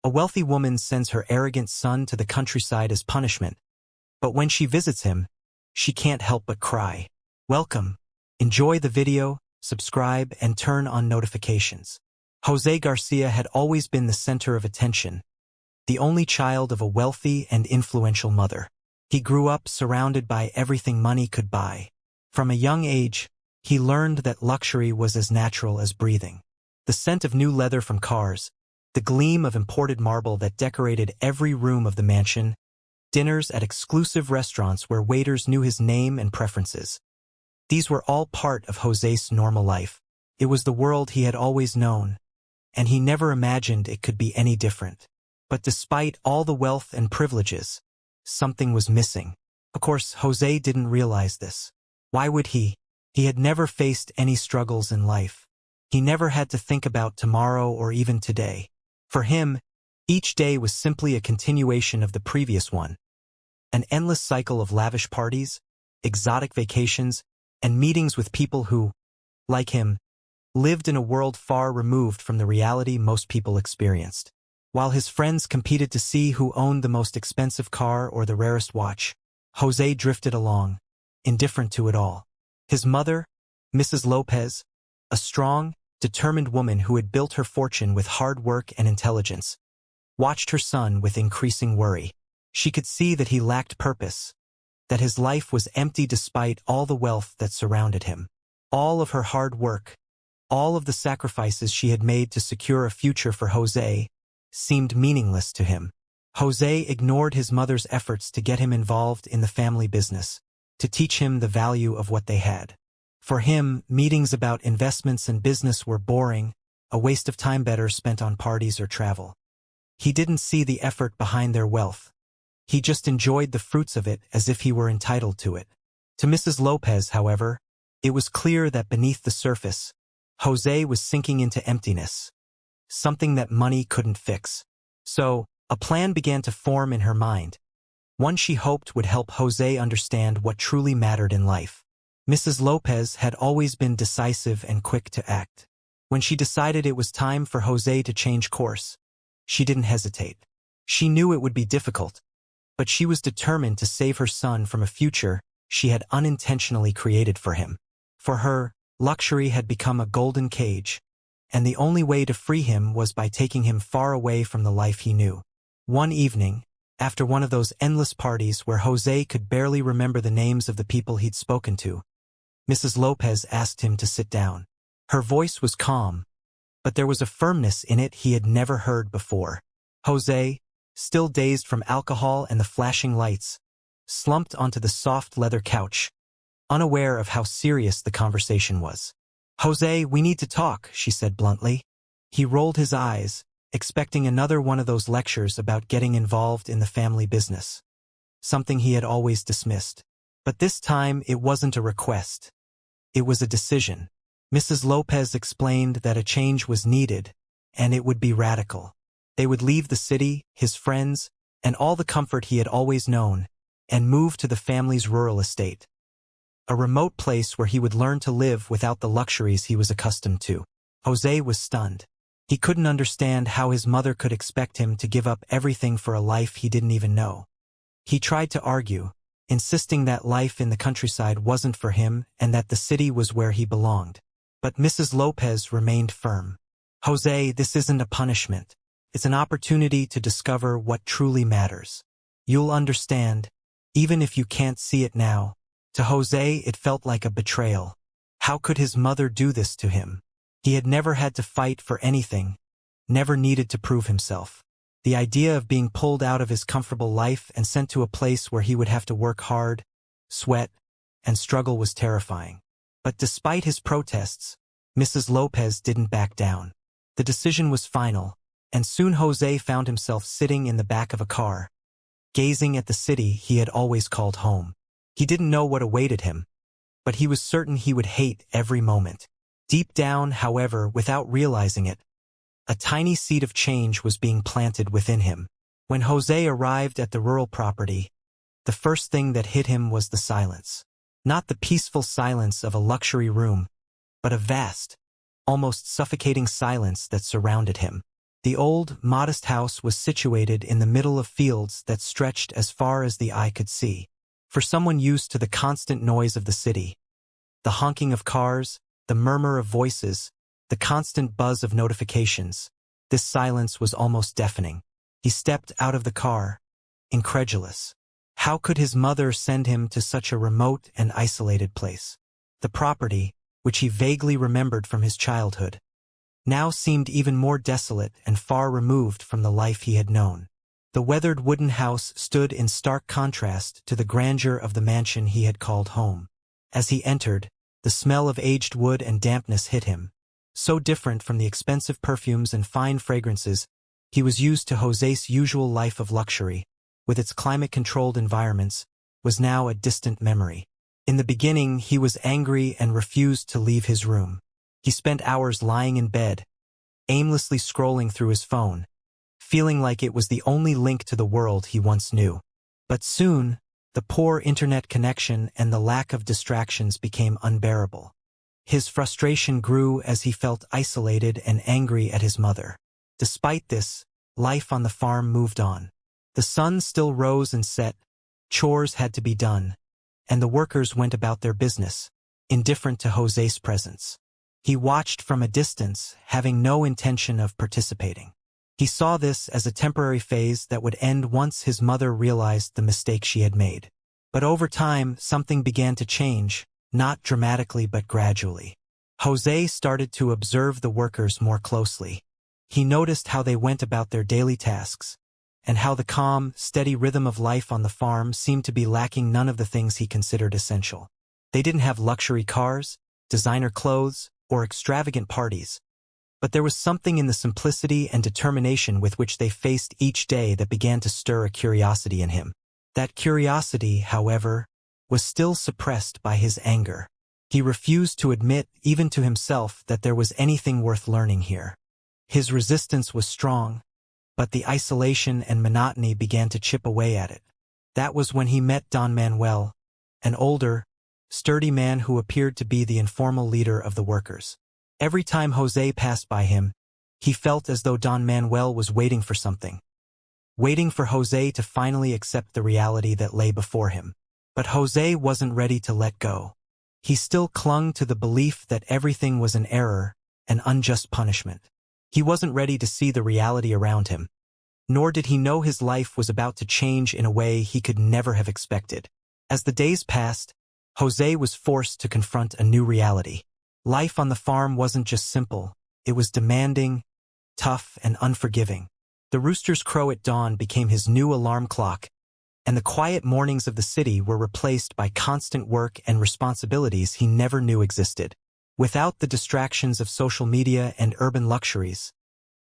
A wealthy woman sends her arrogant son to the countryside as punishment, but when she visits him, she can't help but cry. Welcome. Enjoy the video, subscribe, and turn on notifications. Jose Garcia had always been the center of attention, the only child of a wealthy and influential mother. He grew up surrounded by everything money could buy. From a young age, he learned that luxury was as natural as breathing. The scent of new leather from cars, the gleam of imported marble that decorated every room of the mansion, dinners at exclusive restaurants where waiters knew his name and preferences. These were all part of Jose's normal life. It was the world he had always known, and he never imagined it could be any different. But despite all the wealth and privileges, something was missing. Of course, Jose didn't realize this. Why would he? He had never faced any struggles in life. He never had to think about tomorrow or even today. For him, each day was simply a continuation of the previous one. An endless cycle of lavish parties, exotic vacations, and meetings with people who, like him, lived in a world far removed from the reality most people experienced. While his friends competed to see who owned the most expensive car or the rarest watch, Jose drifted along, indifferent to it all. His mother, Mrs. Lopez, a strong, determined woman who had built her fortune with hard work and intelligence, watched her son with increasing worry. She could see that he lacked purpose, that his life was empty despite all the wealth that surrounded him. All of her hard work, all of the sacrifices she had made to secure a future for Jose, seemed meaningless to him. Jose ignored his mother's efforts to get him involved in the family business, to teach him the value of what they had. For him, meetings about investments and business were boring, a waste of time better spent on parties or travel. He didn't see the effort behind their wealth. He just enjoyed the fruits of it as if he were entitled to it. To Mrs. Lopez, however, it was clear that beneath the surface, Jose was sinking into emptiness, something that money couldn't fix. So, a plan began to form in her mind, one she hoped would help Jose understand what truly mattered in life. Mrs. Lopez had always been decisive and quick to act. When she decided it was time for Jose to change course, she didn't hesitate. She knew it would be difficult, but she was determined to save her son from a future she had unintentionally created for him. For her, luxury had become a golden cage, and the only way to free him was by taking him far away from the life he knew. One evening, after one of those endless parties where Jose could barely remember the names of the people he'd spoken to, Mrs. Lopez asked him to sit down. Her voice was calm, but there was a firmness in it he had never heard before. Jose, still dazed from alcohol and the flashing lights, slumped onto the soft leather couch, unaware of how serious the conversation was. "Jose, we need to talk," she said bluntly. He rolled his eyes, expecting another one of those lectures about getting involved in the family business, something he had always dismissed. But this time it wasn't a request. It was a decision. Mrs. Lopez explained that a change was needed, and it would be radical. They would leave the city, his friends, and all the comfort he had always known, and move to the family's rural estate, a remote place where he would learn to live without the luxuries he was accustomed to. Jose was stunned. He couldn't understand how his mother could expect him to give up everything for a life he didn't even know. He tried to argue, insisting that life in the countryside wasn't for him and that the city was where he belonged. But Mrs. Lopez remained firm. "Jose, this isn't a punishment. It's an opportunity to discover what truly matters. You'll understand, even if you can't see it now." To Jose, it felt like a betrayal. How could his mother do this to him? He had never had to fight for anything, never needed to prove himself. The idea of being pulled out of his comfortable life and sent to a place where he would have to work hard, sweat, and struggle was terrifying. But despite his protests, Mrs. Lopez didn't back down. The decision was final, and soon Jose found himself sitting in the back of a car, gazing at the city he had always called home. He didn't know what awaited him, but he was certain he would hate every moment. Deep down, however, without realizing it, a tiny seed of change was being planted within him. When Jose arrived at the rural property, the first thing that hit him was the silence. Not the peaceful silence of a luxury room, but a vast, almost suffocating silence that surrounded him. The old, modest house was situated in the middle of fields that stretched as far as the eye could see. For someone used to the constant noise of the city, the honking of cars, the murmur of voices, the constant buzz of notifications, this silence was almost deafening. He stepped out of the car, incredulous. How could his mother send him to such a remote and isolated place? The property, which he vaguely remembered from his childhood, now seemed even more desolate and far removed from the life he had known. The weathered wooden house stood in stark contrast to the grandeur of the mansion he had called home. As he entered, the smell of aged wood and dampness hit him. So different from the expensive perfumes and fine fragrances he was used to, José's usual life of luxury, with its climate-controlled environments, was now a distant memory. In the beginning, he was angry and refused to leave his room. He spent hours lying in bed, aimlessly scrolling through his phone, feeling like it was the only link to the world he once knew. But soon, the poor internet connection and the lack of distractions became unbearable. His frustration grew as he felt isolated and angry at his mother. Despite this, life on the farm moved on. The sun still rose and set, chores had to be done, and the workers went about their business, indifferent to José's presence. He watched from a distance, having no intention of participating. He saw this as a temporary phase that would end once his mother realized the mistake she had made. But over time, something began to change, not dramatically but gradually. José started to observe the workers more closely. He noticed how they went about their daily tasks, and how the calm, steady rhythm of life on the farm seemed to be lacking none of the things he considered essential. They didn't have luxury cars, designer clothes, or extravagant parties, but there was something in the simplicity and determination with which they faced each day that began to stir a curiosity in him. That curiosity, however, was still suppressed by his anger. He refused to admit, even to himself, that there was anything worth learning here. His resistance was strong, but the isolation and monotony began to chip away at it. That was when he met Don Manuel, an older, sturdy man who appeared to be the informal leader of the workers. Every time José passed by him, he felt as though Don Manuel was waiting for something, waiting for José to finally accept the reality that lay before him. But José wasn't ready to let go. He still clung to the belief that everything was an error, an unjust punishment. He wasn't ready to see the reality around him, nor did he know his life was about to change in a way he could never have expected. As the days passed, José was forced to confront a new reality. Life on the farm wasn't just simple, it was demanding, tough, and unforgiving. The rooster's crow at dawn became his new alarm clock, and the quiet mornings of the city were replaced by constant work and responsibilities he never knew existed. Without the distractions of social media and urban luxuries,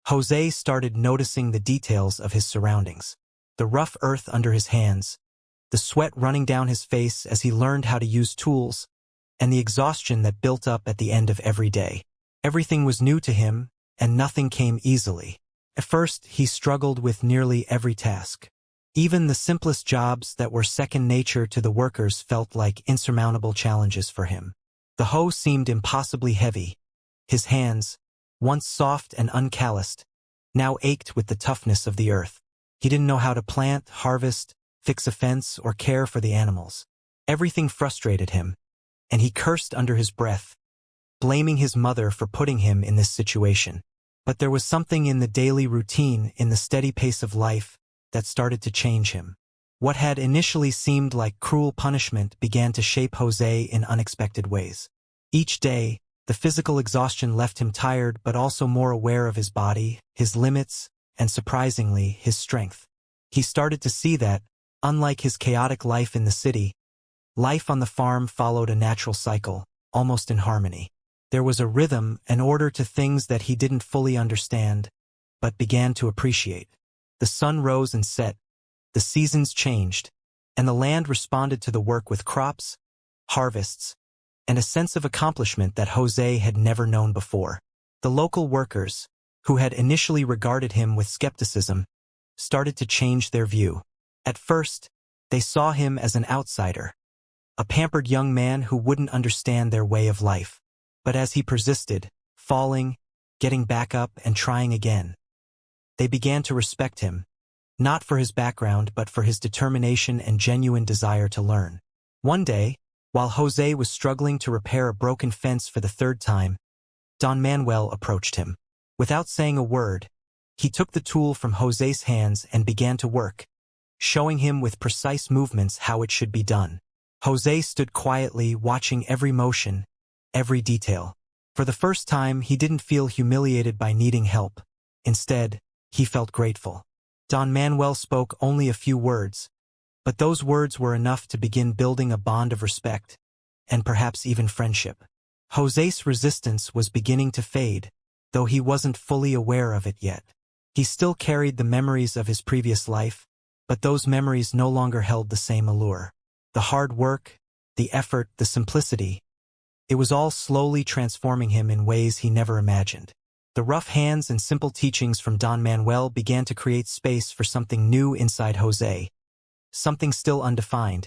José started noticing the details of his surroundings. The rough earth under his hands, the sweat running down his face as he learned how to use tools, and the exhaustion that built up at the end of every day. Everything was new to him, and nothing came easily. At first, he struggled with nearly every task. Even the simplest jobs that were second nature to the workers felt like insurmountable challenges for him. The hoe seemed impossibly heavy. His hands, once soft and uncalloused, now ached with the toughness of the earth. He didn't know how to plant, harvest, fix a fence, or care for the animals. Everything frustrated him, and he cursed under his breath, blaming his mother for putting him in this situation. But there was something in the daily routine, in the steady pace of life, that started to change him. What had initially seemed like cruel punishment began to shape José in unexpected ways. Each day, the physical exhaustion left him tired but also more aware of his body, his limits, and surprisingly, his strength. He started to see that, unlike his chaotic life in the city, life on the farm followed a natural cycle, almost in harmony. There was a rhythm, an order to things that he didn't fully understand, but began to appreciate. The sun rose and set, the seasons changed, and the land responded to the work with crops, harvests, and a sense of accomplishment that José had never known before. The local workers, who had initially regarded him with skepticism, started to change their view. At first, they saw him as an outsider, a pampered young man who wouldn't understand their way of life. But as he persisted, falling, getting back up, and trying again, They began to respect him, not for his background but for his determination and genuine desire to learn. One day, while Jose was struggling to repair a broken fence for the third time, Don Manuel approached him. Without saying a word, he took the tool from Jose's hands and began to work, showing him with precise movements how it should be done. Jose stood quietly, watching every motion, every detail. For the first time, he didn't feel humiliated by needing help. Instead, he felt grateful. Don Manuel spoke only a few words, but those words were enough to begin building a bond of respect, and perhaps even friendship. Jose's resistance was beginning to fade, though he wasn't fully aware of it yet. He still carried the memories of his previous life, but those memories no longer held the same allure. The hard work, the effort, the simplicity, it was all slowly transforming him in ways he never imagined. The rough hands and simple teachings from Don Manuel began to create space for something new inside Jose, something still undefined,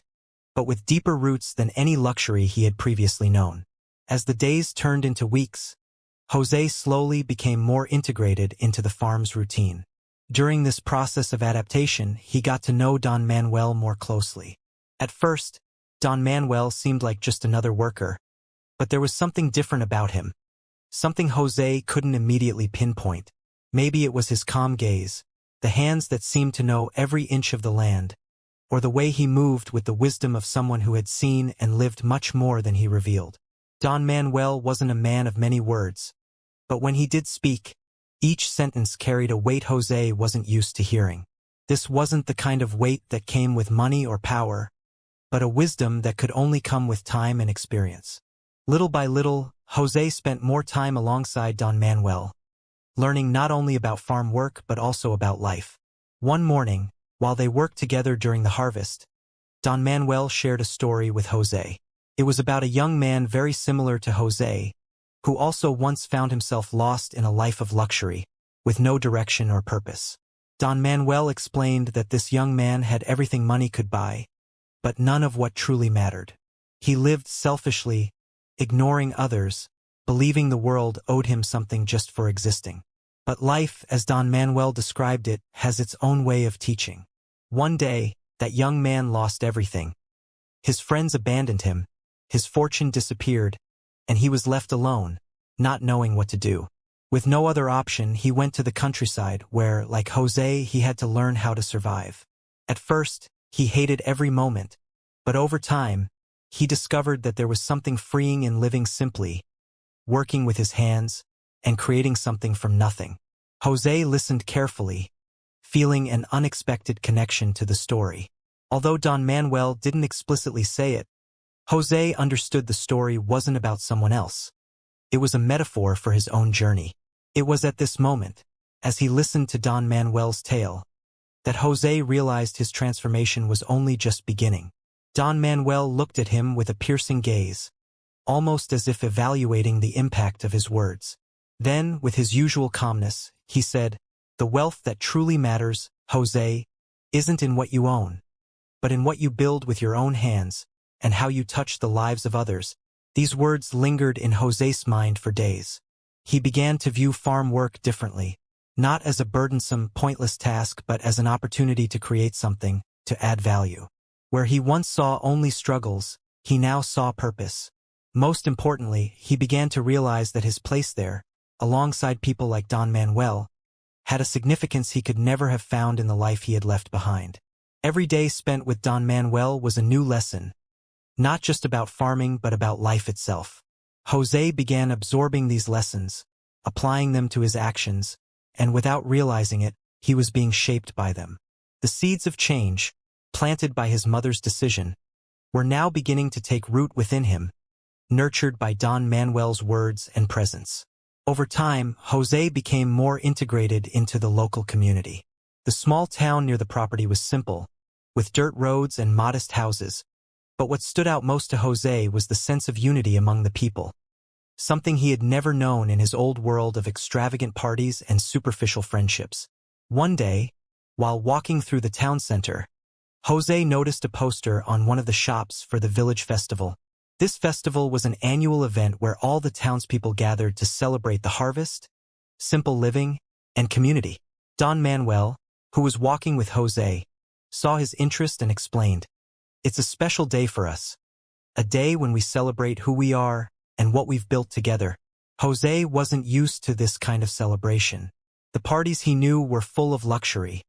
but with deeper roots than any luxury he had previously known. As the days turned into weeks, Jose slowly became more integrated into the farm's routine. During this process of adaptation, he got to know Don Manuel more closely. At first, Don Manuel seemed like just another worker, but there was something different about him, something Jose couldn't immediately pinpoint. Maybe it was his calm gaze, the hands that seemed to know every inch of the land, or the way he moved with the wisdom of someone who had seen and lived much more than he revealed. Don Manuel wasn't a man of many words, but when he did speak, each sentence carried a weight Jose wasn't used to hearing. This wasn't the kind of weight that came with money or power, but a wisdom that could only come with time and experience. Little by little, Jose spent more time alongside Don Manuel, learning not only about farm work but also about life. One morning, while they worked together during the harvest, Don Manuel shared a story with Jose. It was about a young man very similar to Jose, who also once found himself lost in a life of luxury, with no direction or purpose. Don Manuel explained that this young man had everything money could buy, but none of what truly mattered. He lived selfishly, ignoring others, believing the world owed him something just for existing. But life, as Don Manuel described it, has its own way of teaching. One day, that young man lost everything. His friends abandoned him, his fortune disappeared, and he was left alone, not knowing what to do. With no other option, he went to the countryside where, like Jose, he had to learn how to survive. At first, he hated every moment, but over time, he discovered that there was something freeing in living simply, working with his hands, and creating something from nothing. Jose listened carefully, feeling an unexpected connection to the story. Although Don Manuel didn't explicitly say it, Jose understood the story wasn't about someone else. It was a metaphor for his own journey. It was at this moment, as he listened to Don Manuel's tale, that Jose realized his transformation was only just beginning. Don Manuel looked at him with a piercing gaze, almost as if evaluating the impact of his words. Then, with his usual calmness, he said, "The wealth that truly matters, Jose, isn't in what you own, but in what you build with your own hands, and how you touch the lives of others." These words lingered in Jose's mind for days. He began to view farm work differently, not as a burdensome, pointless task but as an opportunity to create something, to add value. Where he once saw only struggles, he now saw purpose. Most importantly, he began to realize that his place there, alongside people like Don Manuel, had a significance he could never have found in the life he had left behind. Every day spent with Don Manuel was a new lesson, not just about farming but about life itself. Jose began absorbing these lessons, applying them to his actions, and without realizing it, he was being shaped by them. The seeds of change, planted by his mother's decision, were now beginning to take root within him, nurtured by Don Manuel's words and presence. Over time, Jose became more integrated into the local community. The small town near the property was simple, with dirt roads and modest houses, but what stood out most to Jose was the sense of unity among the people, something he had never known in his old world of extravagant parties and superficial friendships. One day, while walking through the town center, Jose noticed a poster on one of the shops for the village festival. This festival was an annual event where all the townspeople gathered to celebrate the harvest, simple living, and community. Don Manuel, who was walking with Jose, saw his interest and explained, "It's a special day for us. A day when we celebrate who we are and what we've built together." Jose wasn't used to this kind of celebration. The parties he knew were full of luxury,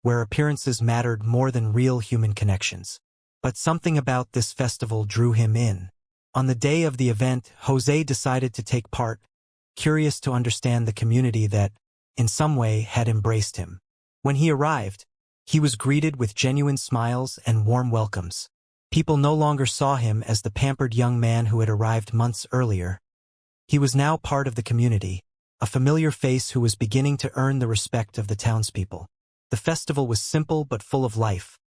where appearances mattered more than real human connections. But something about this festival drew him in. On the day of the event, Jose decided to take part, curious to understand the community that, in some way, had embraced him. When he arrived, he was greeted with genuine smiles and warm welcomes. People no longer saw him as the pampered young man who had arrived months earlier. He was now part of the community, a familiar face who was beginning to earn the respect of the townspeople. The festival was simple but full of life,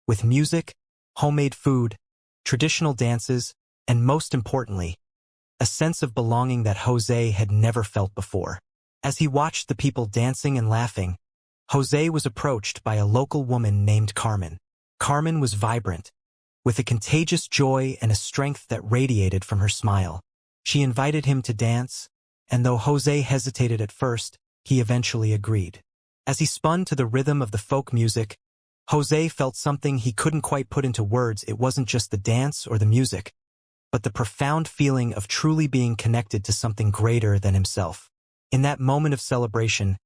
with music, homemade food, traditional dances, and most importantly, a sense of belonging that Jose had never felt before. As he watched the people dancing and laughing, Jose was approached by a local woman named Carmen. Carmen was vibrant, with a contagious joy and a strength that radiated from her smile. She invited him to dance, and though Jose hesitated at first, he eventually agreed. As he spun to the rhythm of the folk music, Jose felt something he couldn't quite put into words. It wasn't just the dance or the music, but the profound feeling of truly being connected to something greater than himself. In that moment of celebration,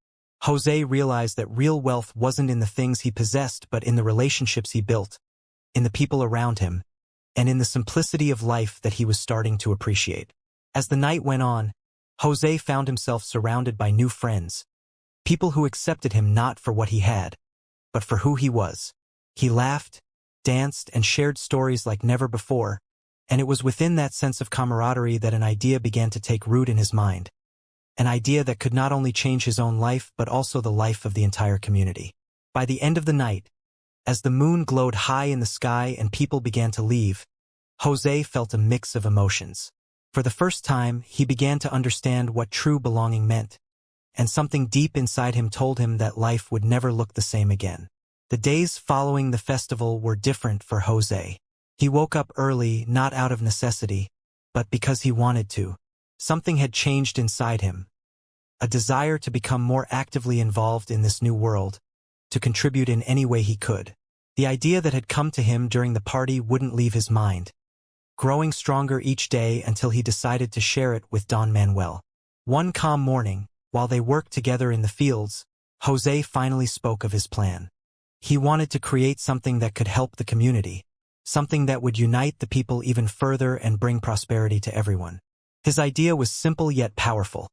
Jose realized that real wealth wasn't in the things he possessed but in the relationships he built, in the people around him, and in the simplicity of life that he was starting to appreciate. As the night went on, Jose found himself surrounded by new friends, people who accepted him not for what he had, but for who he was. He laughed, danced, and shared stories like never before, and it was within that sense of camaraderie that an idea began to take root in his mind. An idea that could not only change his own life but also the life of the entire community. By the end of the night, as the moon glowed high in the sky and people began to leave, Jose felt a mix of emotions. For the first time, he began to understand what true belonging meant, and something deep inside him told him that life would never look the same again. The days following the festival were different for Jose. He woke up early, not out of necessity, but because he wanted to. Something had changed inside him, a desire to become more actively involved in this new world, to contribute in any way he could. The idea that had come to him during the party wouldn't leave his mind, growing stronger each day until he decided to share it with Don Manuel. One calm morning, while they worked together in the fields, Jose finally spoke of his plan. He wanted to create something that could help the community, something that would unite the people even further and bring prosperity to everyone. His idea was simple yet powerful: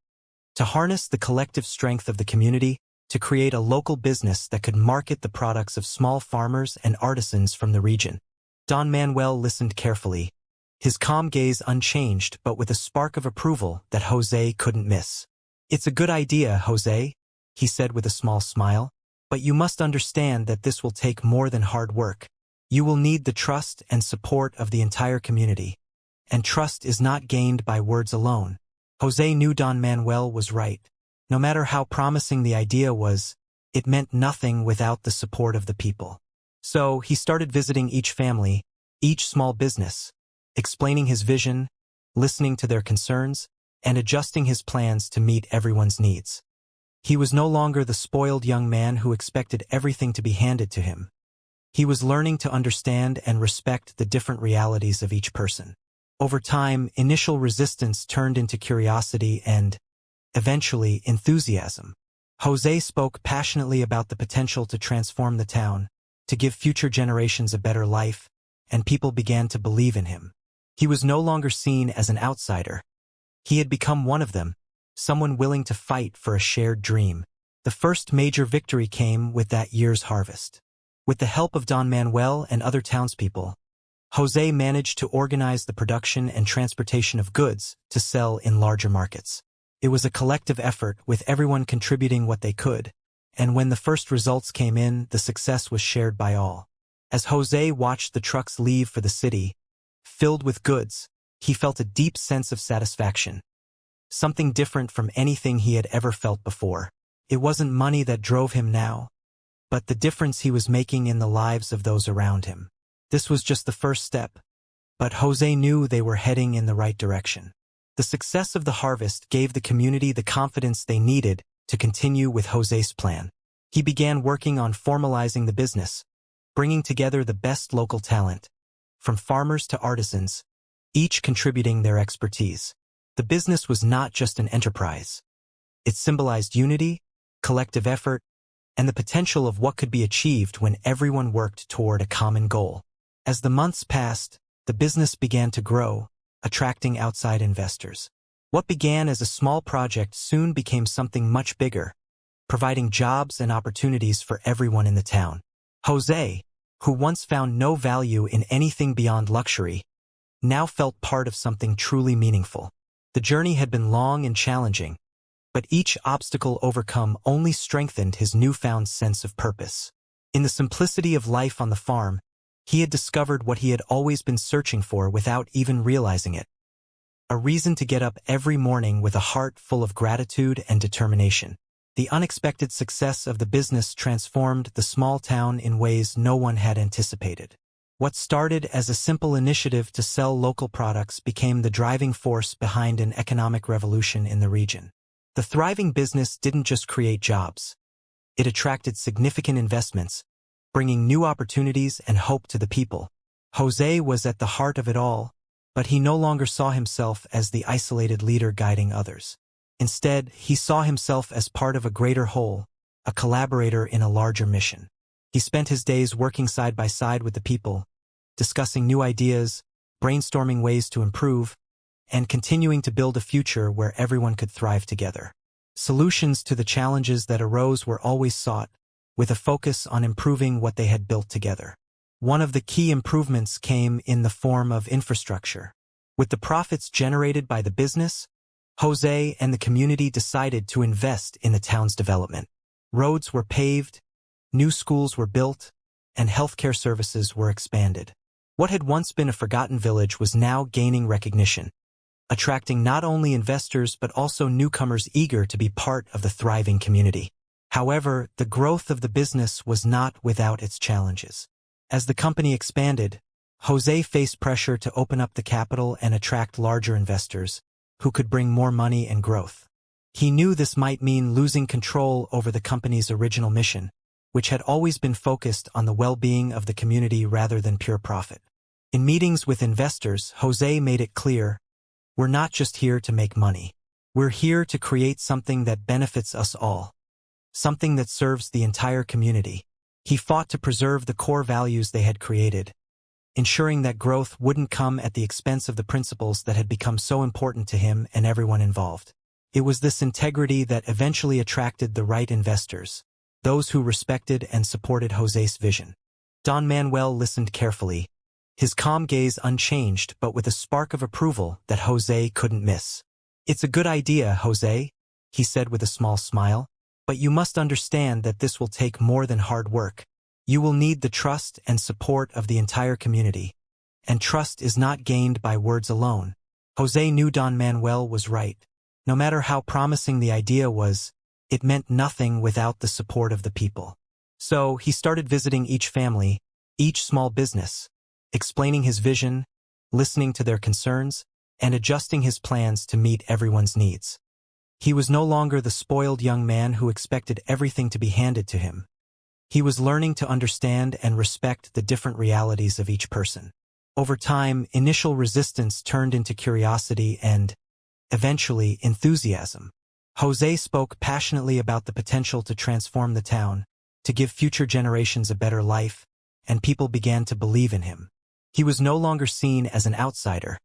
to harness the collective strength of the community to create a local business that could market the products of small farmers and artisans from the region. Don Manuel listened carefully, his calm gaze unchanged but with a spark of approval that Jose couldn't miss. "It's a good idea, Jose," he said with a small smile, "but you must understand that this will take more than hard work. You will need the trust and support of the entire community. And trust is not gained by words alone." Jose knew Don Manuel was right. No matter how promising the idea was, it meant nothing without the support of the people. So he started visiting each family, each small business, explaining his vision, listening to their concerns, and adjusting his plans to meet everyone's needs. He was no longer the spoiled young man who expected everything to be handed to him. He was learning to understand and respect the different realities of each person. Over time, initial resistance turned into curiosity and, eventually, enthusiasm. Jose spoke passionately about the potential to transform the town, to give future generations a better life, and people began to believe in him. He was no longer seen as an outsider. He had become one of them, someone willing to fight for a shared dream. The first major victory came with that year's harvest. With the help of Don Manuel and other townspeople, Jose managed to organize the production and transportation of goods to sell in larger markets. It was a collective effort, with everyone contributing what they could, and when the first results came in, the success was shared by all. As Jose watched the trucks leave for the city, filled with goods, he felt a deep sense of satisfaction, something different from anything he had ever felt before. It wasn't money that drove him now, but the difference he was making in the lives of those around him. This was just the first step, but Jose knew they were heading in the right direction. The success of the harvest gave the community the confidence they needed to continue with Jose's plan. He began working on formalizing the business, bringing together the best local talent, from farmers to artisans, each contributing their expertise. The business was not just an enterprise. It symbolized unity, collective effort, and the potential of what could be achieved when everyone worked toward a common goal. As the months passed, the business began to grow, attracting outside investors. What began as a small project soon became something much bigger, providing jobs and opportunities for everyone in the town. Jose, who once found no value in anything beyond luxury, now felt part of something truly meaningful. The journey had been long and challenging, but each obstacle overcome only strengthened his newfound sense of purpose. In the simplicity of life on the farm, he had discovered what he had always been searching for without even realizing it. A reason to get up every morning with a heart full of gratitude and determination. The unexpected success of the business transformed the small town in ways no one had anticipated. What started as a simple initiative to sell local products became the driving force behind an economic revolution in the region. The thriving business didn't just create jobs. It attracted significant investments, bringing new opportunities and hope to the people. Jose was at the heart of it all, but he no longer saw himself as the isolated leader guiding others. Instead, he saw himself as part of a greater whole, a collaborator in a larger mission. He spent his days working side by side with the people, discussing new ideas, brainstorming ways to improve, and continuing to build a future where everyone could thrive together. Solutions to the challenges that arose were always sought, with a focus on improving what they had built together. One of the key improvements came in the form of infrastructure. With the profits generated by the business, Jose and the community decided to invest in the town's development. Roads were paved, new schools were built, and healthcare services were expanded. What had once been a forgotten village was now gaining recognition, attracting not only investors but also newcomers eager to be part of the thriving community. However, the growth of the business was not without its challenges. As the company expanded, Jose faced pressure to open up the capital and attract larger investors, who could bring more money and growth. He knew this might mean losing control over the company's original mission, which had always been focused on the well-being of the community rather than pure profit. In meetings with investors, Jose made it clear, "We're not just here to make money. We're here to create something that benefits us all, something that serves the entire community." He fought to preserve the core values they had created, ensuring that growth wouldn't come at the expense of the principles that had become so important to him and everyone involved. It was this integrity that eventually attracted the right investors, those who respected and supported Jose's vision. Don Manuel listened carefully, his calm gaze unchanged but with a spark of approval that Jose couldn't miss. "It's a good idea, Jose," he said with a small smile, "but you must understand that this will take more than hard work. You will need the trust and support of the entire community, and trust is not gained by words alone." Jose knew Don Manuel was right. No matter how promising the idea was, it meant nothing without the support of the people. So he started visiting each family, each small business, explaining his vision, listening to their concerns, and adjusting his plans to meet everyone's needs. He was no longer the spoiled young man who expected everything to be handed to him. He was learning to understand and respect the different realities of each person. Over time, initial resistance turned into curiosity and, eventually, enthusiasm. Jose spoke passionately about the potential to transform the town, to give future generations a better life, and people began to believe in him. He was no longer seen as an outsider.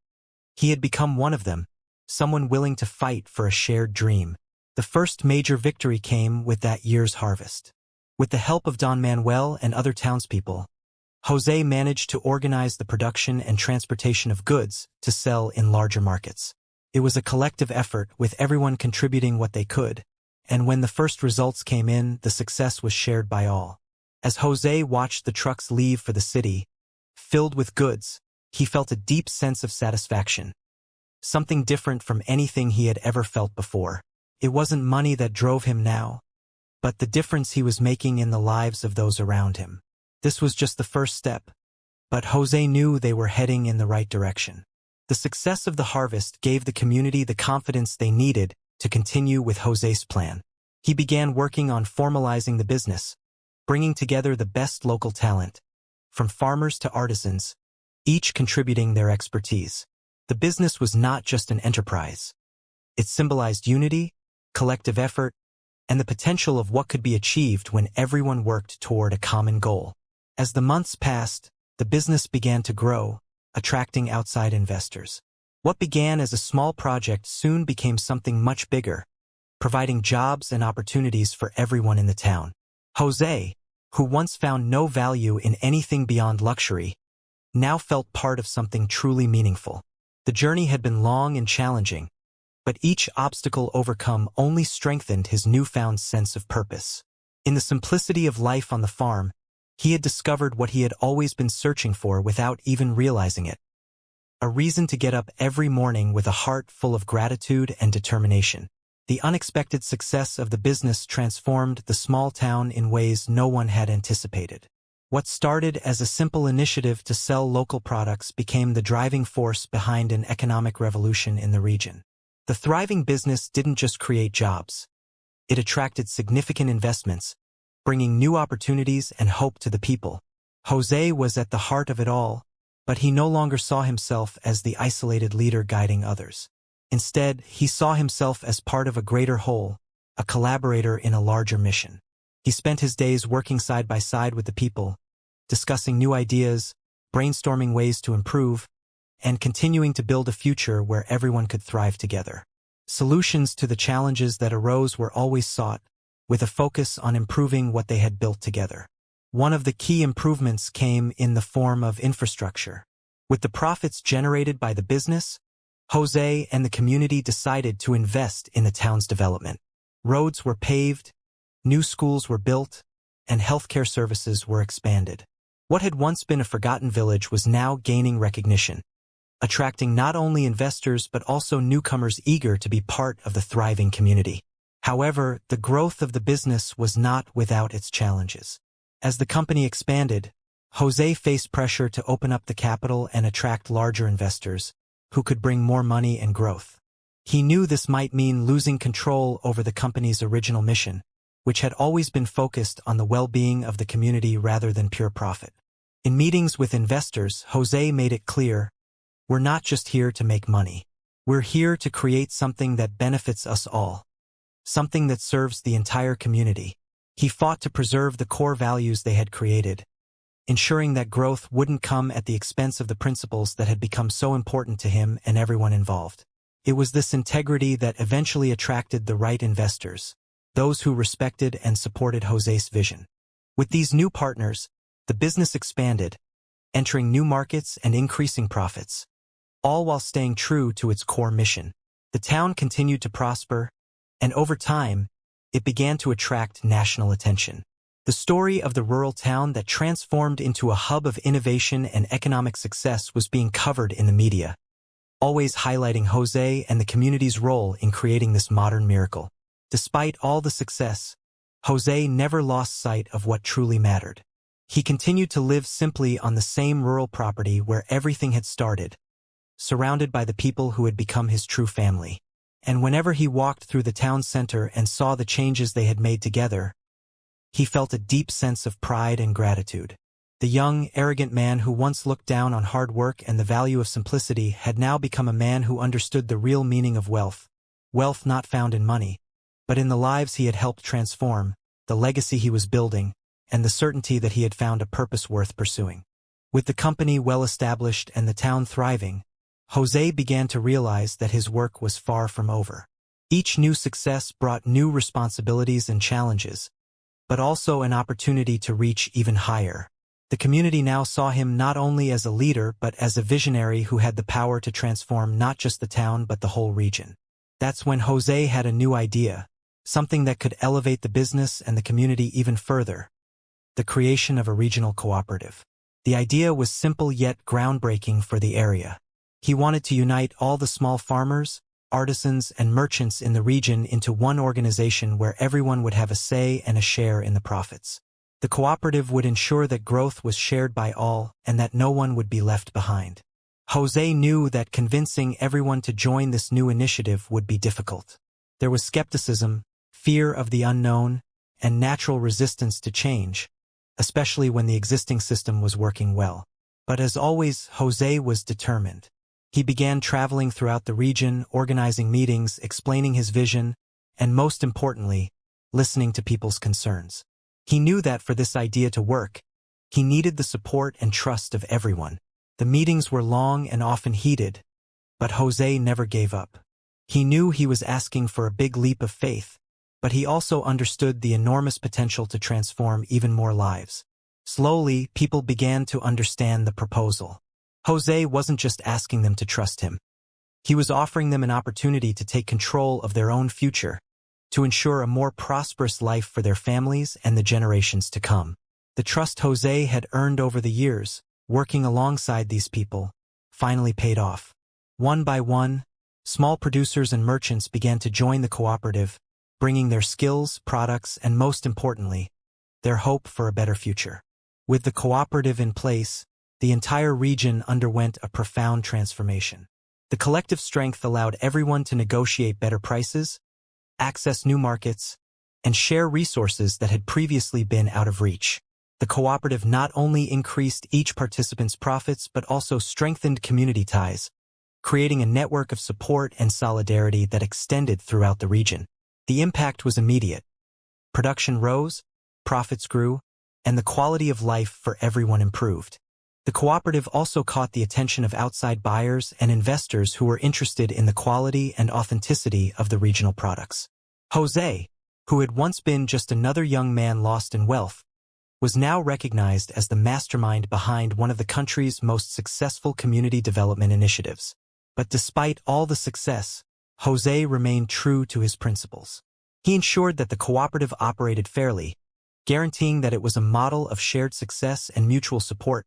He had become one of them, someone willing to fight for a shared dream. The first major victory came with that year's harvest. With the help of Don Manuel and other townspeople, Jose managed to organize the production and transportation of goods to sell in larger markets. It was a collective effort, with everyone contributing what they could, and when the first results came in, the success was shared by all. As Jose watched the trucks leave for the city, filled with goods, he felt a deep sense of satisfaction. Something different from anything he had ever felt before. It wasn't money that drove him now, but the difference he was making in the lives of those around him. This was just the first step, but Jose knew they were heading in the right direction. The success of the harvest gave the community the confidence they needed to continue with Jose's plan. He began working on formalizing the business, bringing together the best local talent, from farmers to artisans, each contributing their expertise. The business was not just an enterprise. It symbolized unity, collective effort, and the potential of what could be achieved when everyone worked toward a common goal. As the months passed, the business began to grow, attracting outside investors. What began as a small project soon became something much bigger, providing jobs and opportunities for everyone in the town. Jose, who once found no value in anything beyond luxury, now felt part of something truly meaningful. The journey had been long and challenging, but each obstacle overcome only strengthened his newfound sense of purpose. In the simplicity of life on the farm, he had discovered what he had always been searching for without even realizing it. A reason to get up every morning with a heart full of gratitude and determination. The unexpected success of the business transformed the small town in ways no one had anticipated. What started as a simple initiative to sell local products became the driving force behind an economic revolution in the region. The thriving business didn't just create jobs. It attracted significant investments, bringing new opportunities and hope to the people. Jose was at the heart of it all, but he no longer saw himself as the isolated leader guiding others. Instead, he saw himself as part of a greater whole, a collaborator in a larger mission. He spent his days working side by side with the people, discussing new ideas, brainstorming ways to improve, and continuing to build a future where everyone could thrive together. Solutions to the challenges that arose were always sought, with a focus on improving what they had built together. One of the key improvements came in the form of infrastructure. With the profits generated by the business, Jose and the community decided to invest in the town's development. Roads were paved, new schools were built, and healthcare services were expanded. What had once been a forgotten village was now gaining recognition, attracting not only investors but also newcomers eager to be part of the thriving community. However, the growth of the business was not without its challenges. As the company expanded, Jose faced pressure to open up the capital and attract larger investors, who could bring more money and growth. He knew this might mean losing control over the company's original mission, which had always been focused on the well-being of the community rather than pure profit. In meetings with investors, Jose made it clear, "We're not just here to make money. We're here to create something that benefits us all, something that serves the entire community." He fought to preserve the core values they had created, ensuring that growth wouldn't come at the expense of the principles that had become so important to him and everyone involved. It was this integrity that eventually attracted the right investors, those who respected and supported Jose's vision. With these new partners, the business expanded, entering new markets and increasing profits, all while staying true to its core mission. The town continued to prosper, and over time, it began to attract national attention. The story of the rural town that transformed into a hub of innovation and economic success was being covered in the media, always highlighting Jose and the community's role in creating this modern miracle. Despite all the success, Jose never lost sight of what truly mattered. He continued to live simply on the same rural property where everything had started, surrounded by the people who had become his true family. And whenever he walked through the town center and saw the changes they had made together, he felt a deep sense of pride and gratitude. The young, arrogant man who once looked down on hard work and the value of simplicity had now become a man who understood the real meaning of wealth. Wealth not found in money, but in the lives he had helped transform, the legacy he was building, and the certainty that he had found a purpose worth pursuing. With the company well established and the town thriving, Jose began to realize that his work was far from over. Each new success brought new responsibilities and challenges, but also an opportunity to reach even higher. The community now saw him not only as a leader but as a visionary who had the power to transform not just the town but the whole region. That's when Jose had a new idea, something that could elevate the business and the community even further: the creation of a regional cooperative. The idea was simple yet groundbreaking for the area. He wanted to unite all the small farmers, artisans, and merchants in the region into one organization where everyone would have a say and a share in the profits. The cooperative would ensure that growth was shared by all and that no one would be left behind. Jose knew that convincing everyone to join this new initiative would be difficult. There was skepticism, fear of the unknown, and natural resistance to change, especially when the existing system was working well. But as always, José was determined. He began traveling throughout the region, organizing meetings, explaining his vision, and most importantly, listening to people's concerns. He knew that for this idea to work, he needed the support and trust of everyone. The meetings were long and often heated, but José never gave up. He knew he was asking for a big leap of faith, but he also understood the enormous potential to transform even more lives. Slowly, people began to understand the proposal. José wasn't just asking them to trust him. He was offering them an opportunity to take control of their own future, to ensure a more prosperous life for their families and the generations to come. The trust José had earned over the years, working alongside these people, finally paid off. One by one, small producers and merchants began to join the cooperative, bringing their skills, products, and most importantly, their hope for a better future. With the cooperative in place, the entire region underwent a profound transformation. The collective strength allowed everyone to negotiate better prices, access new markets, and share resources that had previously been out of reach. The cooperative not only increased each participant's profits but also strengthened community ties, creating a network of support and solidarity that extended throughout the region. The impact was immediate. Production rose, profits grew, and the quality of life for everyone improved. The cooperative also caught the attention of outside buyers and investors who were interested in the quality and authenticity of the regional products. José, who had once been just another young man lost in wealth, was now recognized as the mastermind behind one of the country's most successful community development initiatives. But despite all the success, José remained true to his principles. He ensured that the cooperative operated fairly, guaranteeing that it was a model of shared success and mutual support.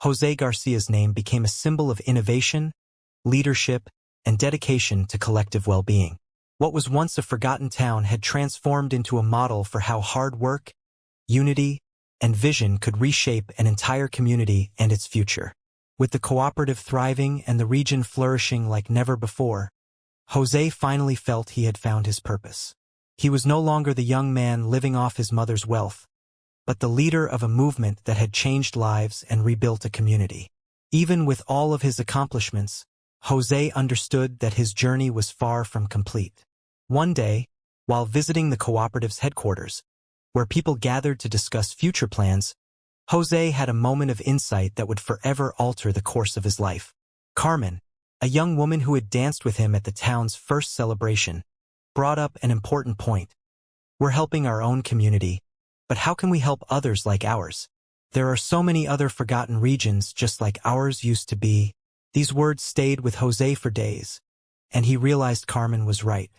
José Garcia's name became a symbol of innovation, leadership, and dedication to collective well-being. What was once a forgotten town had transformed into a model for how hard work, unity, and vision could reshape an entire community and its future. With the cooperative thriving and the region flourishing like never before, José finally felt he had found his purpose. He was no longer the young man living off his mother's wealth, but the leader of a movement that had changed lives and rebuilt a community. Even with all of his accomplishments, José understood that his journey was far from complete. One day, while visiting the cooperative's headquarters, where people gathered to discuss future plans, José had a moment of insight that would forever alter the course of his life. Carmen, a young woman who had danced with him at the town's first celebration, brought up an important point. We're helping our own community, but how can we help others like ours? There are so many other forgotten regions just like ours used to be. These words stayed with José for days, and he realized Carmen was right.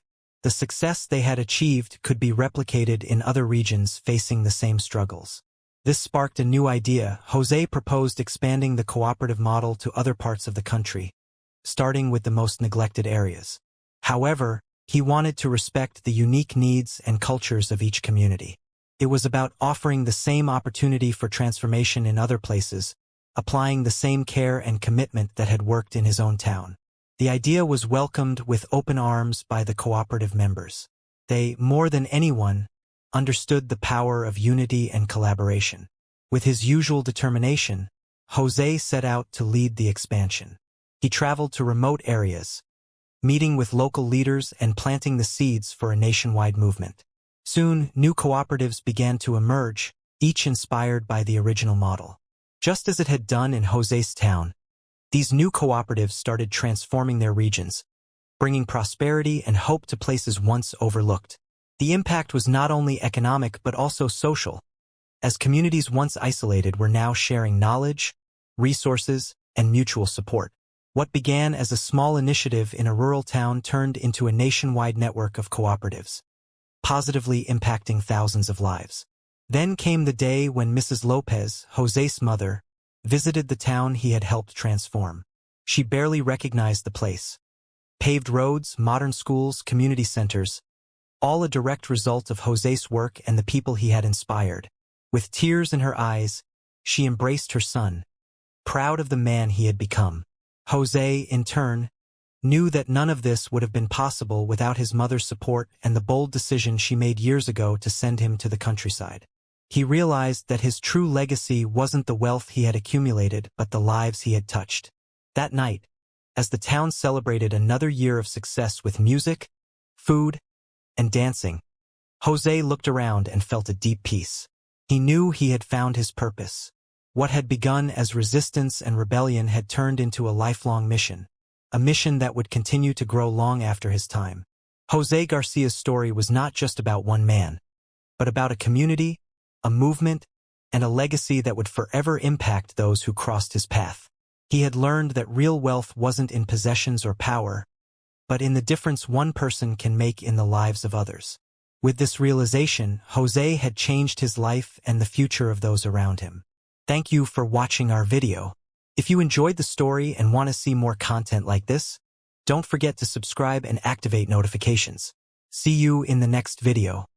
The success they had achieved could be replicated in other regions facing the same struggles. This sparked a new idea. José proposed expanding the cooperative model to other parts of the country, starting with the most neglected areas. However, he wanted to respect the unique needs and cultures of each community. It was about offering the same opportunity for transformation in other places, applying the same care and commitment that had worked in his own town. The idea was welcomed with open arms by the cooperative members. They, more than anyone, understood the power of unity and collaboration. With his usual determination, José set out to lead the expansion. He traveled to remote areas, meeting with local leaders and planting the seeds for a nationwide movement. Soon, new cooperatives began to emerge, each inspired by the original model. Just as it had done in José's town, these new cooperatives started transforming their regions, bringing prosperity and hope to places once overlooked. The impact was not only economic but also social, as communities once isolated were now sharing knowledge, resources, and mutual support. What began as a small initiative in a rural town turned into a nationwide network of cooperatives, positively impacting thousands of lives. Then came the day when Mrs. Lopez, José's mother, visited the town he had helped transform. She barely recognized the place. Paved roads, modern schools, community centers, all a direct result of José's work and the people he had inspired. With tears in her eyes, she embraced her son, proud of the man he had become. José, in turn, knew that none of this would have been possible without his mother's support and the bold decision she made years ago to send him to the countryside. He realized that his true legacy wasn't the wealth he had accumulated, but the lives he had touched. That night, as the town celebrated another year of success with music, food, and dancing, Jose looked around and felt a deep peace. He knew he had found his purpose. What had begun as resistance and rebellion had turned into a lifelong mission, a mission that would continue to grow long after his time. Jose Garcia's story was not just about one man, but about a community, a movement, and a legacy that would forever impact those who crossed his path. He had learned that real wealth wasn't in possessions or power, but in the difference one person can make in the lives of others. With this realization, Jose had changed his life and the future of those around him. Thank you for watching our video. If you enjoyed the story and want to see more content like this, don't forget to subscribe and activate notifications. See you in the next video.